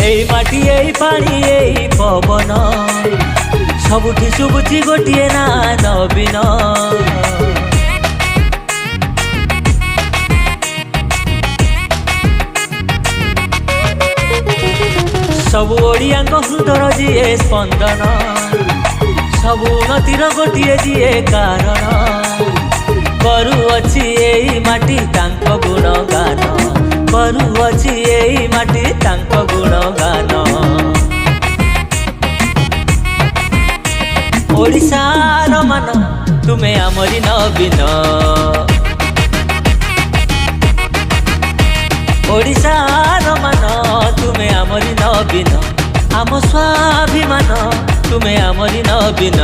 এই মাটি এই পানি এই পবন ସବୁଠି ଶୁଭୁଛି ଗୋଟିଏ ନା ନବୀନ। ସବୁ ଓଡ଼ିଆଙ୍କ ହୃଦର ଯିଏ ସ୍ପନ୍ଦନ ସବୁ ଉନ୍ନତିର ଗୋଟିଏ ଯିଏ କାରଣ କରୁଅଛି ଏଇ ମାଟି ତାଙ୍କ ଗୁଣଗାନ କରୁଅଛି ଏଇ ମାଟି ତାଙ୍କ ଗୁଣଗାନ। ଓଡ଼ିଶାର ମାନ ତୁମେ ଆମରି ନବୀନ ଓଡ଼ିଶାର ମାନ ତୁମେ ଆମରି ନବୀନ ଆମ ସ୍ୱାଭିମାନ ତୁମେ ଆମରି ନବୀନ।